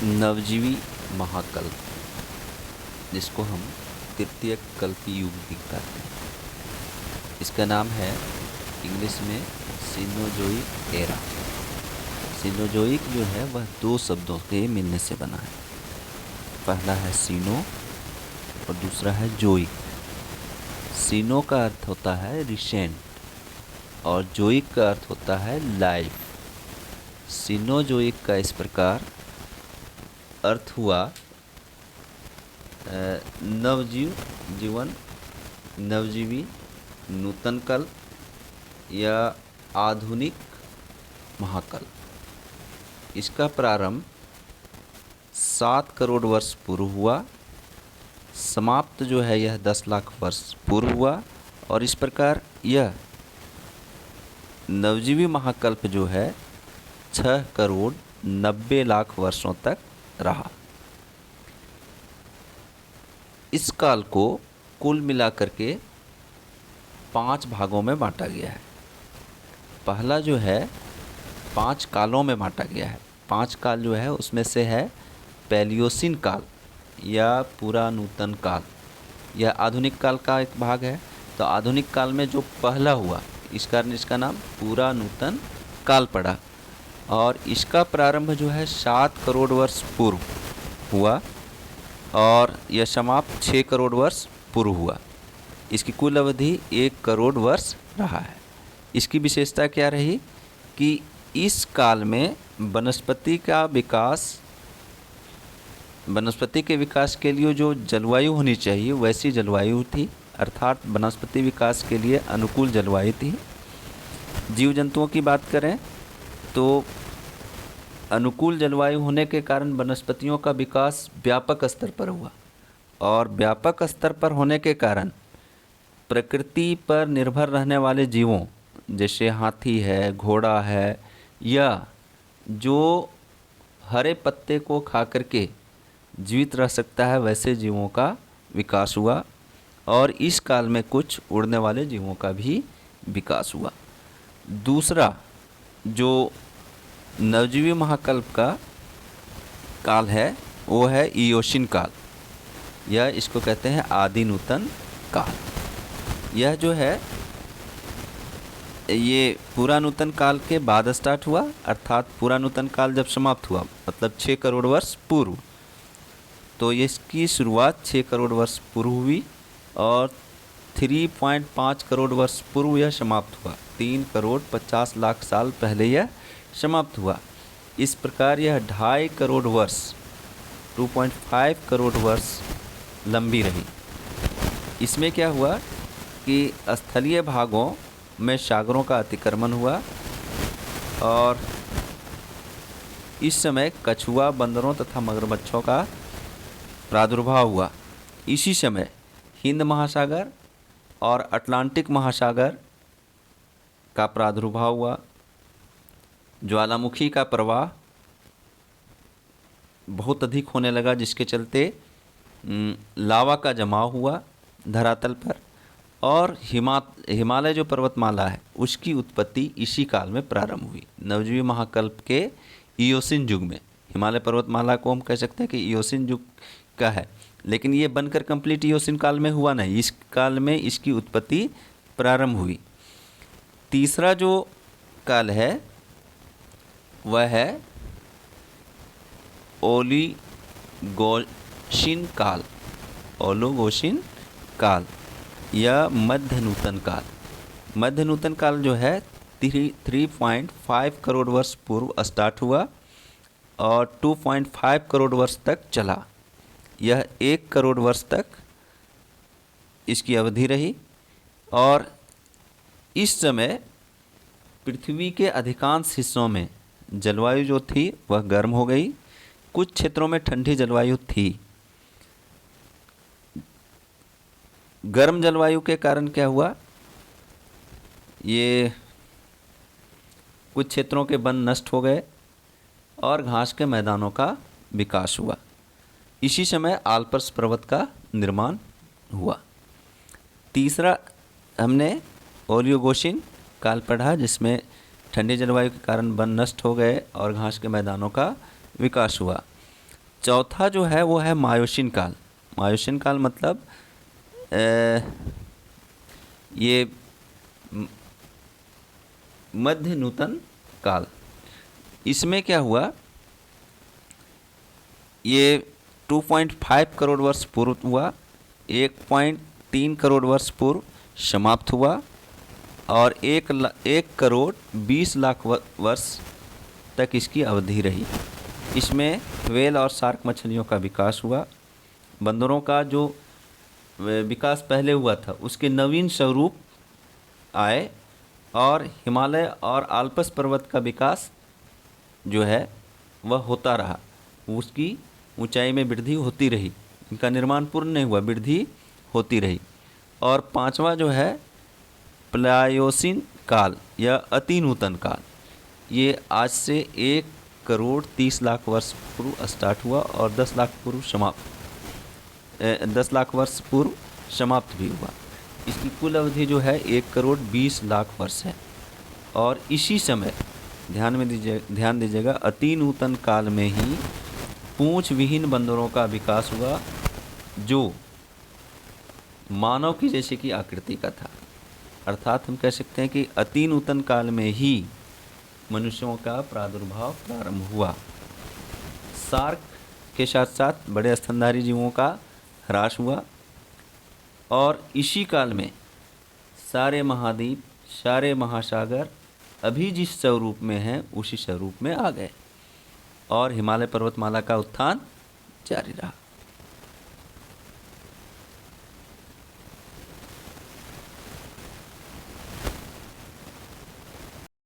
नवजीवी महाकल्प, जिसको हम तृतीय कल्पी युग भी कहते हैं। इसका नाम है इंग्लिश में सीनोजोइक एरा। सीनोजोइक जो है वह दो शब्दों के मिलने से बना है। पहला है सीनो और दूसरा है जोइक। सीनो का अर्थ होता है रिसेंट और जोइक का अर्थ होता है लाइफ। सीनोजोइक का इस प्रकार अर्थ हुआ जीवन, नवजीवी, नूतन कल्प या आधुनिक महाकल्प। इसका प्रारंभ 7 करोड़ वर्ष पूर्व हुआ, समाप्त जो है यह 10 लाख वर्ष पूर्व हुआ और इस प्रकार यह नवजीवी महाकल्प जो है 6 करोड़ 90 लाख वर्षों तक रहा। इस काल को कुल मिलाकर के 5 भागों में बांटा गया है। पहला जो है 5 कालों में बांटा गया है। 5 काल जो है उसमें से है पैलियोसिन काल या पुरानूतन काल। यह आधुनिक काल का एक भाग है। तो आधुनिक काल में जो पहला हुआ इस कारण इसका नाम पुरानूतन काल पड़ा और इसका प्रारंभ जो है 7 करोड़ वर्ष पूर्व हुआ और यह समाप्त 6 करोड़ वर्ष पूर्व हुआ। इसकी कुल अवधि 1 करोड़ वर्ष रहा है। इसकी विशेषता क्या रही कि इस काल में वनस्पति के विकास के लिए जो जलवायु होनी चाहिए वैसी जलवायु थी, अर्थात वनस्पति विकास के लिए अनुकूल जलवायु थी। जीव जंतुओं की बात करें तो अनुकूल जलवायु होने के कारण वनस्पतियों का विकास व्यापक स्तर पर हुआ और व्यापक स्तर पर होने के कारण प्रकृति पर निर्भर रहने वाले जीवों जैसे हाथी है, घोड़ा है या जो हरे पत्ते को खा करके जीवित रह सकता है वैसे जीवों का विकास हुआ और इस काल में कुछ उड़ने वाले जीवों का भी विकास हुआ। दूसरा जो नवजीवी महाकल्प का काल है वो है इयोशिन काल या इसको कहते हैं आदि नूतन काल। यह जो है ये पुरानूतन काल के बाद स्टार्ट हुआ, अर्थात पुरानूतन काल जब समाप्त हुआ मतलब 6 करोड़ वर्ष पूर्व, तो इसकी शुरुआत 6 करोड़ वर्ष पूर्व हुई और 3.5 करोड़ वर्ष पूर्व यह समाप्त हुआ। 3 करोड़ 50 लाख साल पहले यह समाप्त हुआ। इस प्रकार यह 2.5 करोड़ वर्ष 2.5 करोड़ वर्ष लंबी रही। इसमें क्या हुआ कि स्थलीय भागों में सागरों का अतिक्रमण हुआ और इस समय कछुआ, बंदरों तथा मगरमच्छों का प्रादुर्भाव हुआ। इसी समय हिंद महासागर और अटलांटिक महासागर का प्रादुर्भाव हुआ। ज्वालामुखी का प्रवाह बहुत अधिक होने लगा जिसके चलते लावा का जमाव हुआ धरातल पर और हिमालय जो पर्वतमाला है उसकी उत्पत्ति इसी काल में प्रारंभ हुई। नवजीवी महाकल्प के इयोसिन युग में हिमालय पर्वतमाला को हम कह सकते हैं कि इयोसिन युग का है, लेकिन ये बनकर कंप्लीट इयोसिन काल में हुआ नहीं। इस काल में इसकी उत्पत्ति प्रारंभ हुई। तीसरा जो काल है वह है ओलिगोशिन काल या मध्य नूतन काल। मध्य नूतन काल जो है 3.5 करोड़ वर्ष पूर्व स्टार्ट हुआ और 2.5 करोड़ वर्ष तक चला। यह 1 करोड़ वर्ष तक इसकी अवधि रही और इस समय पृथ्वी के अधिकांश हिस्सों में जलवायु जो थी वह गर्म हो गई। कुछ क्षेत्रों में ठंडी जलवायु थी। गर्म जलवायु के कारण क्या हुआ, ये कुछ क्षेत्रों के वन नष्ट हो गए और घास के मैदानों का विकास हुआ। इसी समय आल्प्स पर्वत का निर्माण हुआ। तीसरा हमने ओलियोगोशिन काल पढ़ा जिसमें ठंडी जलवायु के कारण वन नष्ट हो गए और घास के मैदानों का विकास हुआ। चौथा जो है वो है मायोसिन काल। मायोसिन काल मतलब ये मध्य नूतन काल। इसमें क्या हुआ, ये 2.5 करोड़ वर्ष पूर्व हुआ, 1.3 करोड़ वर्ष पूर्व समाप्त हुआ और 1 करोड़ 20 लाख वर्ष तक इसकी अवधि रही। इसमें व्हेल और शार्क मछलियों का विकास हुआ। बंदरों का जो विकास पहले हुआ था उसके नवीन स्वरूप आए और हिमालय और आल्प्स पर्वत का विकास जो है वह होता रहा, उसकी ऊंचाई में वृद्धि होती रही, इनका निर्माण पूर्ण नहीं हुआ, वृद्धि होती रही। और पांचवा जो है प्लायोसिन काल या अति नूतन काल, ये आज से 1 करोड़ 30 लाख वर्ष पूर्व स्टार्ट हुआ और 10 लाख वर्ष पूर्व समाप्त भी हुआ। इसकी कुल अवधि जो है 1 करोड़ 20 लाख वर्ष है। और इसी समय ध्यान दीजिएगा, अति नूतन काल में ही पूंछ विहीन बंदरों का विकास हुआ जो मानव की जैसे की आकृति का था। अर्थात हम कह सकते हैं कि अति नूतन काल में ही मनुष्यों का प्रादुर्भाव प्रारंभ हुआ। शार्क के साथ साथ बड़े स्तनधारी जीवों का ह्रास हुआ और इसी काल में सारे महाद्वीप, सारे महासागर अभी जिस स्वरूप में हैं उसी स्वरूप में आ गए और हिमालय पर्वतमाला का उत्थान जारी रहा।